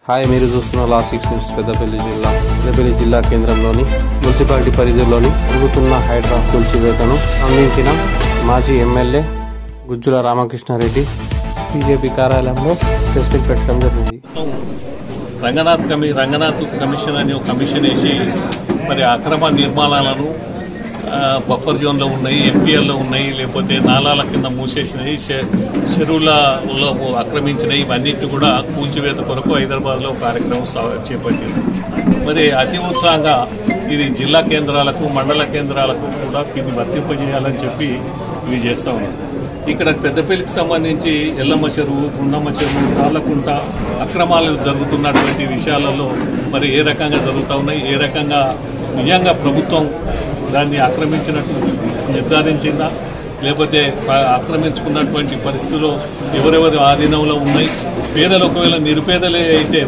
Hi, మీరు చూస్తున్న last 6 news. Peddapalli జిల్లా కేంద్రంలోని మున్సిపాలిటీ పరిధిలోని జరుగుతున్న హైడ్రా కూల్చివేతను అందించిన మాజీ ఎమ్మెల్యే గుజ్జుల రామకృష్ణారెడ్డి బీజేపీ కార్యాలయంలో ప్రెస్ మీట్ పెట్టడం జరిగింది. రంగనాథ్ కమిషన్ అని ఒక కమిషన్ వేసి మరి అక్రమ నిర్మాణాలను బఫర్ జోన్లో ఉన్నాయి, ఎంపీఎల్లో ఉన్నాయి, లేకపోతే నాలాల కింద మూసేసినాయి, చెరువులలో ఆక్రమించినాయి, ఇవన్నిటి కూడా కూల్చివేత కొరకు హైదరాబాద్లో కార్యక్రమం చేపట్టింది. మరి అతి ఉత్సాహంగా ఇది జిల్లా కేంద్రాలకు, మండల కేంద్రాలకు కూడా దీన్ని వర్తింపజేయాలని చెప్పి ఇవి చేస్తా ఉన్నారు. ఇక్కడ పెద్దపల్లికి సంబంధించి ఎల్లమ్మ చెరువు, గుండమ్మ చెరువు, తాళ్లకుంట అక్రమాలు జరుగుతున్నటువంటి విషయాలలో మరి ఏ రకంగా జరుగుతూ ఉన్నాయి, ఏ రకంగా నిజంగా ప్రభుత్వం దాన్ని ఆక్రమించినట్టు నిర్ధారించిందా, లేకపోతే ఆక్రమించుకున్నటువంటి పరిస్థితుల్లో ఎవరెవరు ఆధీనంలో ఉన్నాయి, పేదలు ఒకవేళ నిరుపేదలే అయితే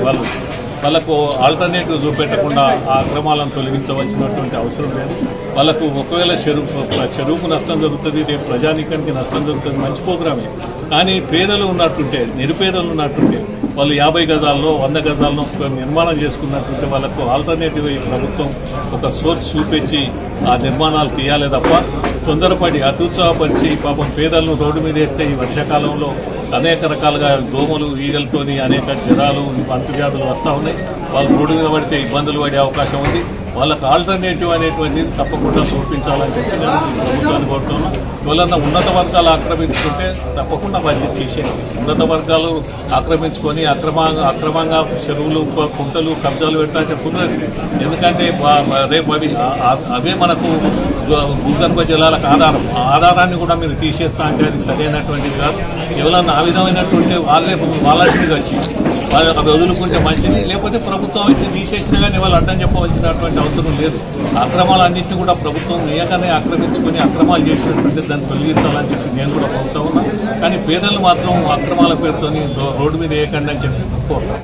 వాళ్ళకు ఆల్టర్నేటివ్ చూపెట్టకుండా ఆ అక్రమాలను తొలగించవలసినటువంటి అవసరం లేదు. వాళ్ళకు ఒకవేళ చెరువుకు నష్టం జరుగుతుంది, రేపు ప్రజానీకానికి నష్టం జరుగుతుంది, మంచి ప్రోగ్రామే. కానీ పేదలు ఉన్నట్టుంటే, నిరుపేదలు ఉన్నట్టుంటే వాళ్ళు 50 గజాల్లో 100 గజాల్లో నిర్మాణం చేసుకున్నట్టుంటే వాళ్ళకు ఆల్టర్నేటివ్ ఈ ప్రభుత్వం ఒక సోర్స్ చూపించి ఆ నిర్మాణాలు తీయాలి తప్ప తొందరపడి అత్యుత్సాహపరిచి పాపం పేదలను రోడ్డు మీద వేస్తే ఈ వర్షాకాలంలో అనేక రకాలుగా దోమలు, ఈగలతోని అనేక జ్వరాలు, అంటువ్యాధులు వస్తూ ఉన్నాయి. వాళ్ళు రోడ్డు మీద పడితే ఇబ్బందులు పడే అవకాశం ఉంది. వాళ్ళకు ఆల్టర్నేటివ్ అనేటువంటిది తప్పకుండా చూపించాలని చెప్పి నేను ప్రభుత్వాన్ని కోరుతున్నాను. ఎవరన్నా ఉన్నత వర్గాలు ఆక్రమించుకుంటే తప్పకుండా వాటిని తీసేయండి. ఉన్నత వర్గాలు ఆక్రమించుకొని అక్రమంగా చెరువులు, కుంటలు, కబ్జాలు పెట్టాలంటే కుదరదు. ఎందుకంటే రేపు అవే మనకు భూగర్భ జలాలకు ఆధారం. ఆ ఆధారాన్ని కూడా మీరు తీసేస్తా అంటే అది సరైనటువంటిది కాదు. ఎవరన్నా ఆ విధమైనటువంటి వాళ్ళకి వచ్చి వాళ్ళు అవి వదులుకుంటే మంచిది, లేకపోతే ప్రభుత్వం అయితే తీసేసినా కానీ వాళ్ళు అడ్డం చెప్పవలసినటువంటి అవసరం లేదు. అక్రమాలన్నింటినీ కూడా ప్రభుత్వం నిజంగానే ఆక్రమించుకుని అక్రమాలు చేసినటువంటి దాన్ని తొలగించాలని చెప్పి నేను కూడా కోరుతా ఉన్నా. కానీ పేదలు మాత్రం అక్రమాల పేరుతో రోడ్డు మీద వేయకండి అని చెప్పి కోరుతాను.